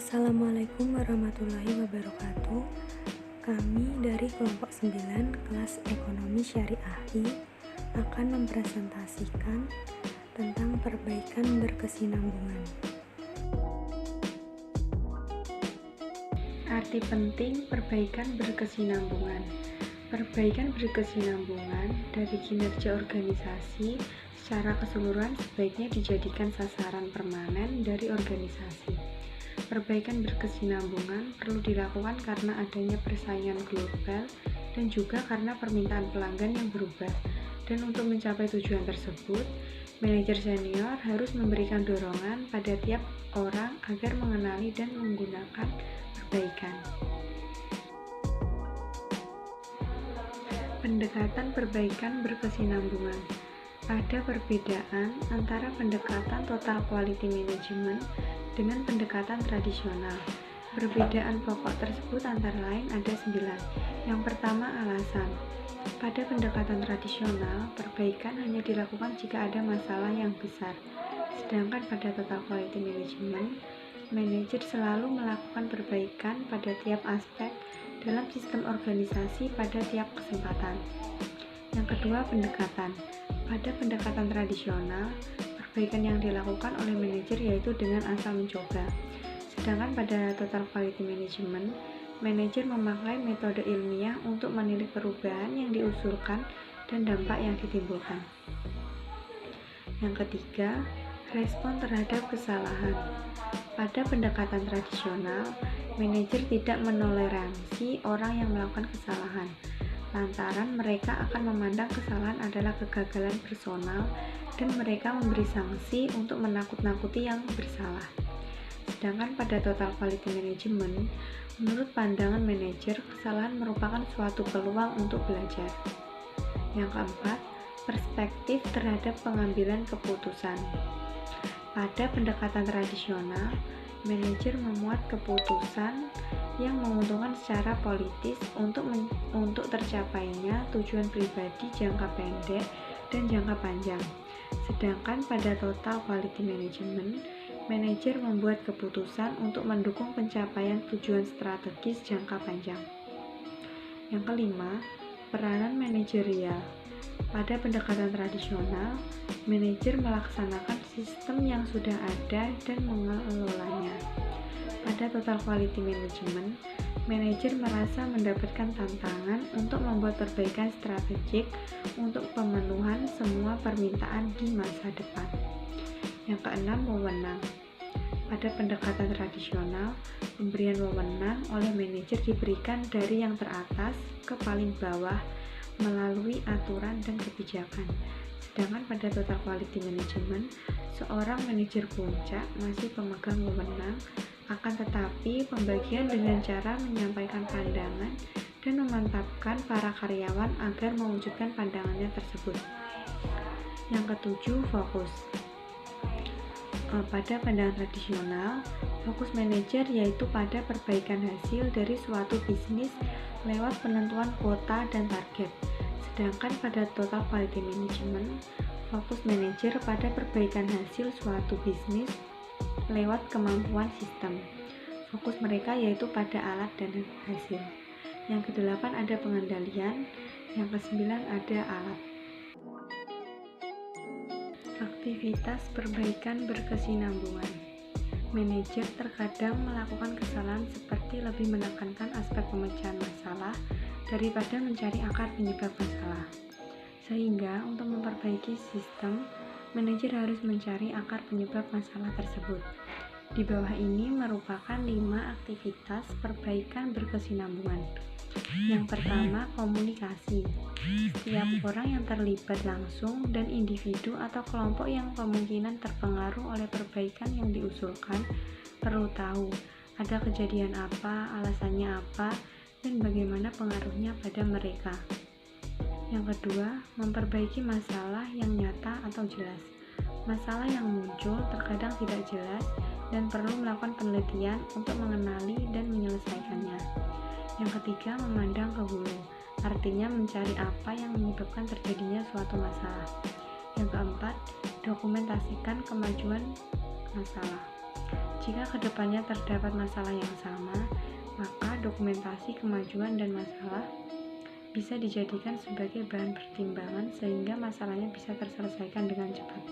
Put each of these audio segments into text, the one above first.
Assalamualaikum warahmatullahi wabarakatuh. Kami dari kelompok 9 kelas Ekonomi Syariah I akan mempresentasikan tentang perbaikan berkesinambungan. Arti penting perbaikan berkesinambungan. Perbaikan berkesinambungan dari kinerja organisasi secara keseluruhan sebaiknya dijadikan sasaran permanen dari organisasi. Perbaikan berkesinambungan perlu dilakukan karena adanya persaingan global dan juga karena permintaan pelanggan yang berubah. Dan untuk mencapai tujuan tersebut, manajer senior harus memberikan dorongan pada tiap orang agar mengenali dan menggunakan perbaikan. Pendekatan perbaikan berkesinambungan. Ada perbedaan antara pendekatan total quality management dengan pendekatan tradisional. Perbedaan pokok tersebut antara lain ada 9. Yang pertama, alasan. Pada pendekatan tradisional, perbaikan hanya dilakukan jika ada masalah yang besar. Sedangkan pada total quality management, manajer selalu melakukan perbaikan pada tiap aspek dalam sistem organisasi pada tiap kesempatan. Yang kedua, pendekatan. Pada pendekatan tradisional, perbaikan yang dilakukan oleh manajer yaitu dengan asal mencoba. Sedangkan pada total quality management, manajer memakai metode ilmiah untuk menilik perubahan yang diusulkan dan dampak yang ditimbulkan. Yang ketiga, respon terhadap kesalahan. Pada pendekatan tradisional, manajer tidak menoleransi orang yang melakukan kesalahan, lantaran mereka akan memandang kesalahan adalah kegagalan personal dan mereka memberi sanksi untuk menakut-nakuti yang bersalah. Sedangkan pada total quality management, menurut pandangan manajer, kesalahan merupakan suatu peluang untuk belajar. Yang keempat, perspektif terhadap pengambilan keputusan. Pada pendekatan tradisional, manajer memuat keputusan yang menguntungkan secara politis untuk tercapainya tujuan pribadi jangka pendek dan jangka panjang. Sedangkan pada total quality management, manajer membuat keputusan untuk mendukung pencapaian tujuan strategis jangka panjang. Yang kelima, peranan manajerial. Pada pendekatan tradisional, manajer melaksanakan sistem yang sudah ada dan mengelolanya. Pada total quality management, manajer merasa mendapatkan tantangan untuk membuat perbaikan strategik untuk pemenuhan semua permintaan di masa depan. Yang keenam, wewenang. Pada pendekatan tradisional, pemberian wewenang oleh manajer diberikan dari yang teratas ke paling bawah melalui aturan dan kebijakan. Sedangkan pada total quality management, seorang manajer puncak masih pemegang wewenang, akan tetapi pembagian dengan cara menyampaikan pandangan dan memantapkan para karyawan agar mewujudkan pandangannya tersebut. Yang ketujuh, fokus. Pada pandangan tradisional, fokus manajer yaitu pada perbaikan hasil dari suatu bisnis lewat penentuan kuota dan target. Sedangkan pada total quality management, fokus manajer pada perbaikan hasil suatu bisnis lewat kemampuan sistem. Fokus mereka yaitu pada alat dan hasil. Yang kedelapan ada pengendalian, yang kesembilan ada alat. Aktivitas perbaikan berkesinambungan. Manajer terkadang melakukan kesalahan seperti lebih menekankan aspek pemecahan masalah daripada mencari akar penyebab masalah. Sehingga untuk memperbaiki sistem, manajer harus mencari akar penyebab masalah tersebut. Di bawah ini merupakan 5 aktivitas perbaikan berkesinambungan. Yang pertama, komunikasi. Setiap orang yang terlibat langsung dan individu atau kelompok yang kemungkinan terpengaruh oleh perbaikan yang diusulkan perlu tahu ada kejadian apa, alasannya apa, dan bagaimana pengaruhnya pada mereka. Yang kedua, memperbaiki masalah yang nyata atau jelas. Masalah yang muncul terkadang tidak jelas dan perlu melakukan penelitian untuk mengenali dan menyelesaikannya. Yang ketiga, memandang ke hulu, artinya mencari apa yang menyebabkan terjadinya suatu masalah. Yang keempat, dokumentasikan kemajuan masalah. Jika kedepannya terdapat masalah yang sama, maka dokumentasi kemajuan dan masalah bisa dijadikan sebagai bahan pertimbangan sehingga masalahnya bisa terselesaikan dengan cepat.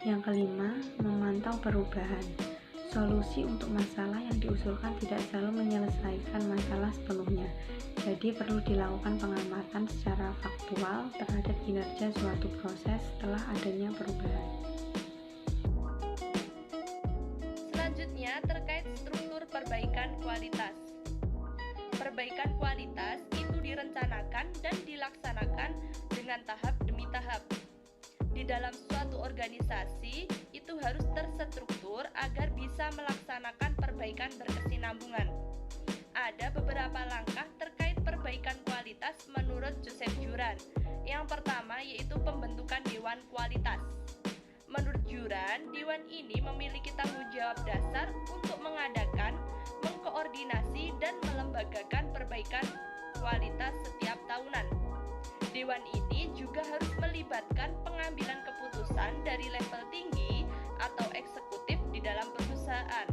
Yang kelima, memantau perubahan. Solusi untuk masalah yang diusulkan tidak selalu menyelesaikan masalah sepenuhnya. Jadi perlu dilakukan pengamatan secara faktual terhadap kinerja suatu proses setelah adanya perubahan. Selanjutnya terkait struktur perbaikan kualitas. Perbaikan kualitas itu direncanakan dan dilaksanakan dengan tahap demi tahap. Di dalam suatu organisasi itu harus terstruktur agar bisa melaksanakan perbaikan berkesinambungan. Ada beberapa langkah terkait perbaikan kualitas menurut Joseph Juran. Yang pertama yaitu pembentukan Dewan Kualitas. Menurut Juran, dewan ini memiliki tanggung jawab dasar untuk mengadakan, mengkoordinasi, dan melembagakan perbaikan kualitas setiap tahunan. Dewan ini juga harus melibatkan pengambilan keputusan dari level tinggi atau eksekutif di dalam perusahaan.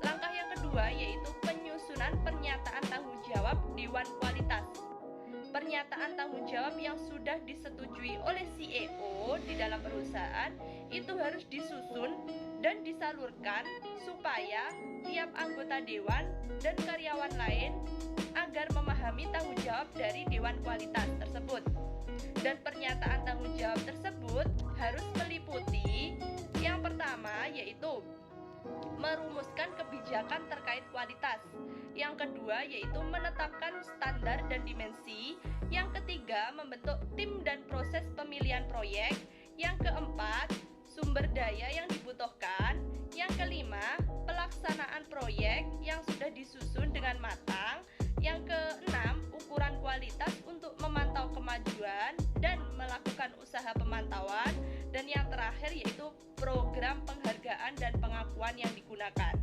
Langkah yang kedua yaitu penyusunan pernyataan tanggung jawab Dewan Kualitas. Pernyataan tanggung jawab yang sudah disetujui oleh CEO di dalam perusahaan itu harus disusun dan disalurkan supaya tiap anggota dewan dan karyawan lain agar memahami tanggung jawab dari Dewan Kualitas tersebut. Dan pernyataan tanggung jawab tersebut harus meliputi yang pertama yaitu merumuskan kebijakan terkait kualitas. Yang kedua yaitu menetapkan standar dan dimensi. Yang ketiga membentuk tim dan proses pemilihan proyek. Yang keempat sumber daya yang dibutuhkan. Yang kelima pelaksanaan proyek yang sudah disusun dengan matang. Yang keenam, ukuran kualitas untuk memantau kemajuan dan melakukan usaha pemantauan. Dan yang terakhir yaitu program penghargaan dan pengakuan yang digunakan.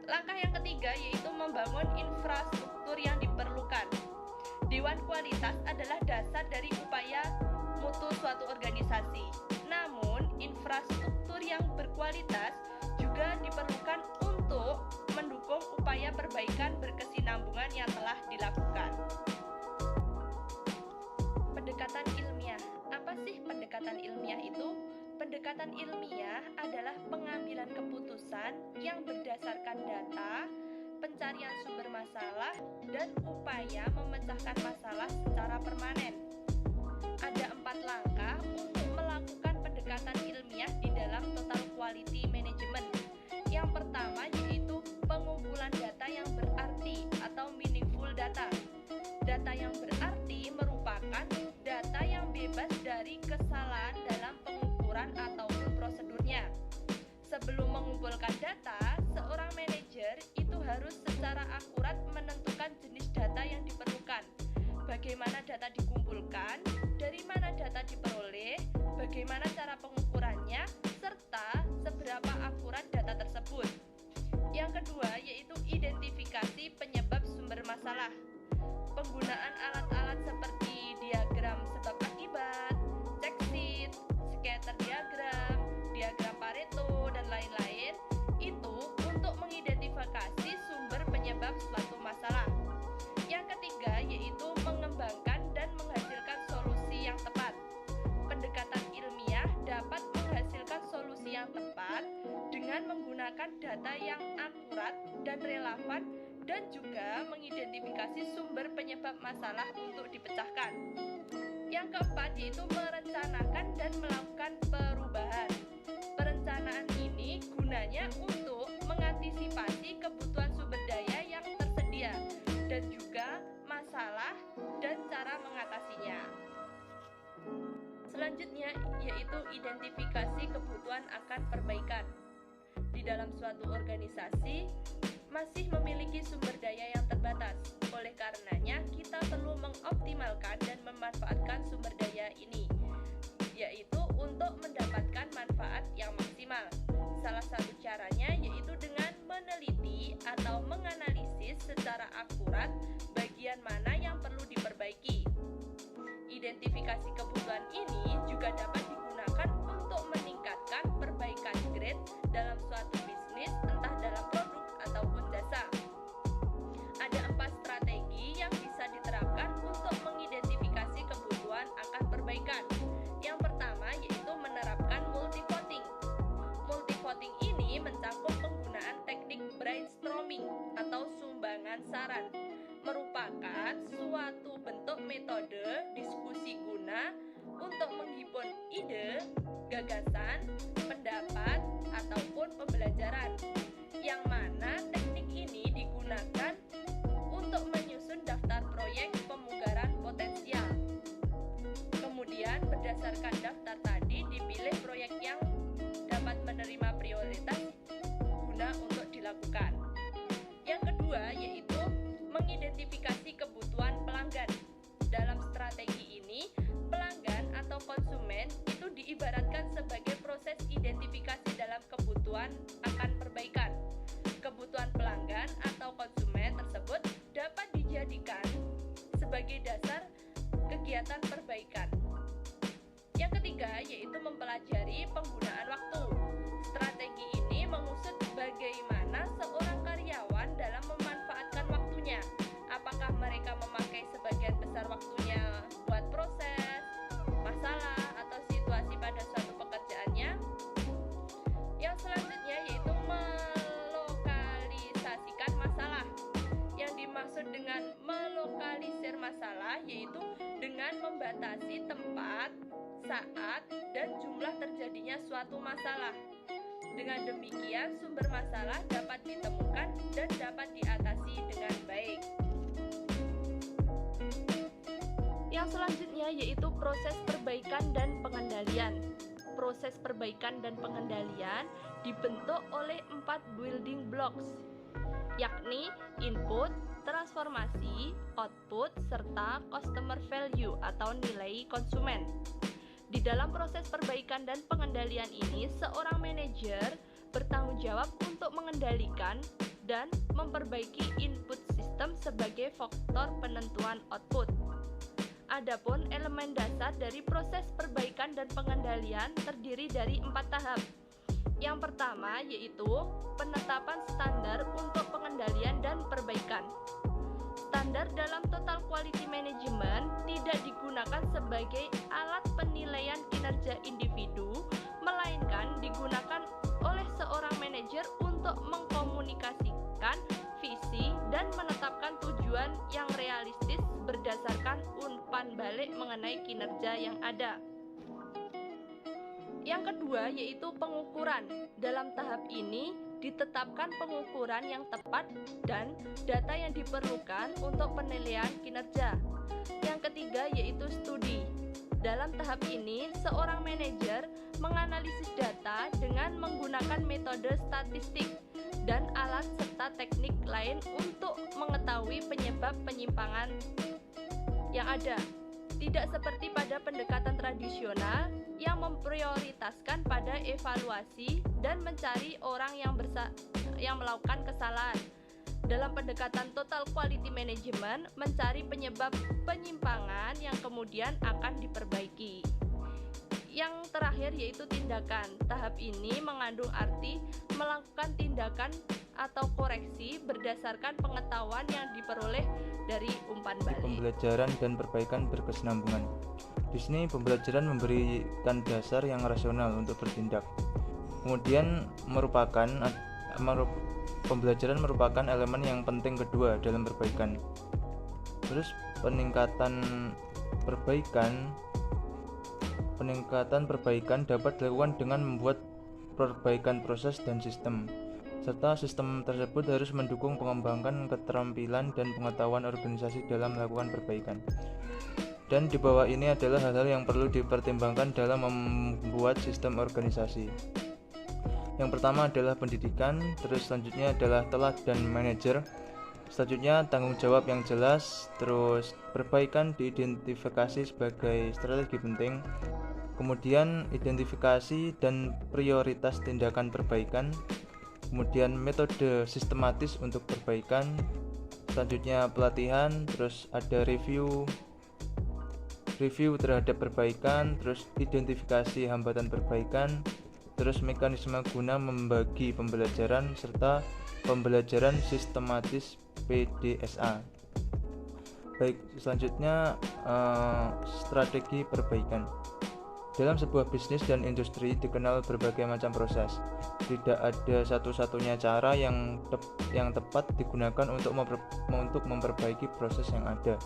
Langkah yang ketiga yaitu membangun infrastruktur yang diperlukan. Dewan Kualitas adalah dasar dari upaya mutu suatu organisasi. Namun, infrastruktur yang berkualitas juga diperlukan untuk mendukung upaya perbaikan berkesinambungan yang telah dilakukan. Pendekatan ilmiah. Apa sih pendekatan ilmiah itu? Pendekatan ilmiah adalah pengambilan keputusan yang berdasarkan data, pencarian sumber masalah, dan upaya memecahkan masalah secara permanen. Ada 4 langkah untuk melakukan pendekatan ilmiah di dalam total quality management. Yang pertama yaitu pengumpulan data yang berarti atau meaningful data. Data yang berarti merupakan data yang bebas dari kesalahan dalam pengukuran ataupun prosedurnya. Sebelum mengumpulkan data, seorang manajer itu harus secara akurat menentukan jenis data yang diperlukan, bagaimana data dikumpulkan, dari mana data diperoleh, bagaimana cara pengukurannya, serta seberapa akurat data tersebut. Yang kedua yaitu identifikasi penyebab sumber masalah. Penggunaan alat-alat seperti diagram sebab akibat, check sheet, scatter diagram, diagram Pareto, dan lain-lain itu untuk mengidentifikasi sumber penyebab suatu masalah. Yang ketiga yaitu mengembangkan dan menghasilkan solusi yang tepat. Pendekatan ilmiah dapat menghasilkan solusi yang tepat dengan menggunakan data yang akurat dan relevan dan juga mengidentifikasi sumber penyebab masalah untuk dipecahkan. Yang keempat yaitu merencanakan dan melakukan perubahan. Perencanaan ini gunanya untuk mengantisipasi kebutuhan sumber daya yang tersedia dan juga masalah dan cara mengatasinya. Selanjutnya yaitu identifikasi kebutuhan akan perbaikan. Di dalam suatu organisasi masih memiliki sumber daya yang terbatas. Oleh karenanya, kita perlu mengoptimalkan dan memanfaatkan sumber daya ini, yaitu untuk mendapatkan manfaat yang maksimal. Salah satu caranya yaitu dengan meneliti atau menganalisis secara akurat bagian mana yang perlu diperbaiki. Identifikasi kebutuhan ini juga dapat digunakan untuk meningkatkan perbaikan grade dalam berguna untuk menghimpun ide, gagasan, pendapat, ataupun pembelajaran, yang mana teknik ini digunakan untuk menyusun daftar proyek pemugaran potensial. Kemudian berdasarkan daftar tadi dipilih proyek yang dapat menerima prioritas guna untuk dilakukan. Yang kedua yaitu mengidentifikasi kebutuhan pelanggan. Dalam strategi ini, pelanggan atau konsumen itu diibaratkan sebagai proses identifikasi dalam kebutuhan akan perbaikan. Kebutuhan pelanggan atau konsumen tersebut dapat dijadikan sebagai dasar kegiatan perbaikan. Yang ketiga yaitu mempelajari penggunaan waktu. Strategi ini mengusut bagaimana seorang karyawan dalam memanfaatkan waktunya. Apakah mereka memakai sebagian besar waktunya buat proses, masalah, atau situasi pada suatu pekerjaannya. Yang selanjutnya yaitu melokalisasikan masalah. Yang dimaksud dengan melokalisir masalah yaitu dengan membatasi tempat, saat, dan jumlah terjadinya suatu masalah. Dengan demikian, sumber masalah dapat ditemukan dan dapat diatasi dengan baik. Yang selanjutnya yaitu proses perbaikan dan pengendalian. Proses perbaikan dan pengendalian dibentuk oleh 4 building blocks, yakni input, transformasi, output, serta customer value atau nilai konsumen. Di dalam proses perbaikan dan pengendalian ini, seorang manajer bertanggung jawab untuk mengendalikan dan memperbaiki input sistem sebagai faktor penentuan output. Adapun elemen dasar dari proses perbaikan dan pengendalian terdiri dari 4 tahap. Yang pertama yaitu penetapan standar untuk pengendalian dan perbaikan. Standar dalam total quality management tidak digunakan sebagai alat penilaian kinerja individu, melainkan digunakan oleh seorang manajer untuk mengkomunikasikan visi dan menetapkan tujuan yang realistis berdasarkan umpan balik mengenai kinerja yang ada. Yang kedua yaitu pengukuran. Dalam tahap ini ditetapkan pengukuran yang tepat dan data yang diperlukan untuk penilaian kinerja. Yang ketiga yaitu studi. Dalam tahap ini, seorang manajer menganalisis data dengan menggunakan metode statistik dan alat serta teknik lain untuk mengetahui penyebab penyimpangan yang ada. Tidak seperti pada pendekatan tradisional yang memprioritaskan pada evaluasi dan mencari orang yang melakukan kesalahan. Dalam pendekatan total quality management, mencari penyebab penyimpangan yang kemudian akan diperbaiki. Yang terakhir yaitu tindakan. Tahap ini mengandung arti melakukan tindakan atau koreksi berdasarkan pengetahuan yang diperoleh dari umpan balik. Pembelajaran dan perbaikan berkesinambungan. Di sini pembelajaran memberikan dasar yang rasional untuk bertindak. Kemudian pembelajaran merupakan elemen yang penting kedua dalam perbaikan. Terus peningkatan perbaikan dapat dilakukan dengan membuat perbaikan proses dan sistem, serta sistem tersebut harus mendukung pengembangan keterampilan dan pengetahuan organisasi dalam melakukan perbaikan. Dan di bawah ini adalah hal-hal yang perlu dipertimbangkan dalam membuat sistem organisasi. Yang pertama adalah pendidikan, terus selanjutnya adalah teladan manajer, selanjutnya tanggung jawab yang jelas, terus perbaikan diidentifikasi sebagai strategi penting, kemudian identifikasi dan prioritas tindakan perbaikan, kemudian metode sistematis untuk perbaikan, selanjutnya pelatihan, terus ada review terhadap perbaikan, terus identifikasi hambatan perbaikan, terus mekanisme guna membagi pembelajaran, serta pembelajaran sistematis PDSA. Baik, selanjutnya strategi perbaikan. Dalam sebuah bisnis dan industri dikenal berbagai macam proses. Tidak ada satu-satunya cara yang tepat digunakan untuk memperbaiki proses yang ada.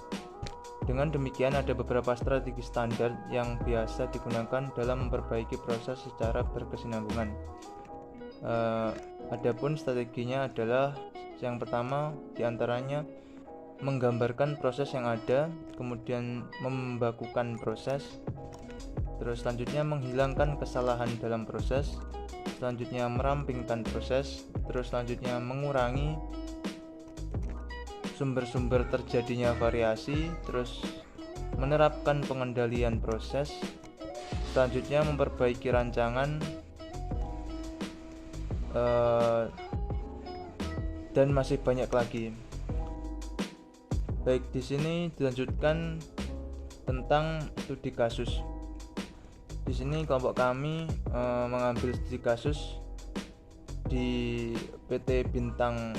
Dengan demikian, ada beberapa strategi standar yang biasa digunakan dalam memperbaiki proses secara berkesinambungan. Adapun strateginya adalah yang pertama diantaranya menggambarkan proses yang ada, kemudian membakukan proses, terus selanjutnya menghilangkan kesalahan dalam proses, selanjutnya merampingkan proses, terus selanjutnya mengurangi sumber-sumber terjadinya variasi, terus menerapkan pengendalian proses, selanjutnya memperbaiki rancangan, dan masih banyak lagi. Baik, di sini dilanjutkan tentang studi kasus. Di sini kelompok kami mengambil studi kasus di PT Bintang,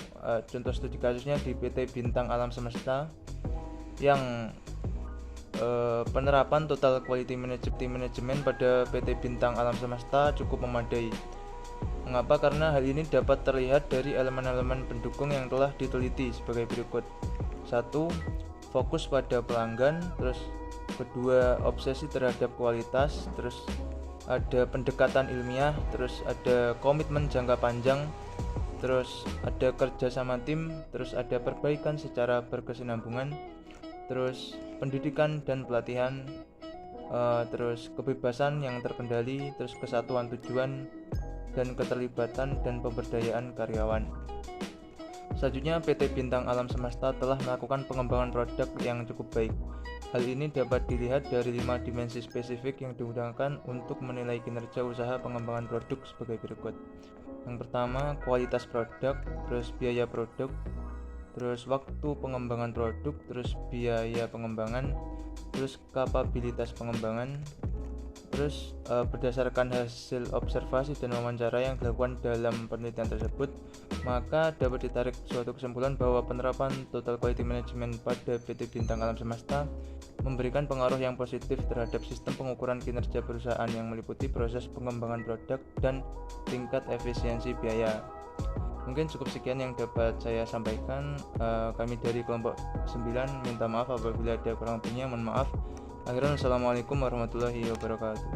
contoh studi kasusnya di PT Bintang Alam Semesta yang penerapan total quality management pada PT Bintang Alam Semesta cukup memadai. Mengapa? Karena hal ini dapat terlihat dari elemen-elemen pendukung yang telah diteliti sebagai berikut. 1. Fokus pada pelanggan, terus kedua, obsesi terhadap kualitas, terus ada pendekatan ilmiah, terus ada komitmen jangka panjang, terus ada kerja sama tim, terus ada perbaikan secara berkesinambungan, terus pendidikan dan pelatihan, terus kebebasan yang terkendali, terus kesatuan tujuan dan keterlibatan dan pemberdayaan karyawan. Selanjutnya, PT Bintang Alam Semesta telah melakukan pengembangan produk yang cukup baik. Hal ini dapat dilihat dari 5 dimensi spesifik yang digunakan untuk menilai kinerja usaha pengembangan produk sebagai berikut. Yang pertama, kualitas produk, terus biaya produk, terus waktu pengembangan produk, terus biaya pengembangan, terus kapabilitas pengembangan. Terus berdasarkan hasil observasi dan wawancara yang dilakukan dalam penelitian tersebut, maka dapat ditarik suatu kesimpulan bahwa penerapan total quality management pada PT Bintang Alam Semesta memberikan pengaruh yang positif terhadap sistem pengukuran kinerja perusahaan yang meliputi proses pengembangan produk dan tingkat efisiensi biaya. Mungkin cukup sekian yang dapat saya sampaikan. Kami dari kelompok 9 minta maaf apabila ada kurang lebihnya, mohon maaf. Akhirnya, assalamualaikum warahmatullahi wabarakatuh.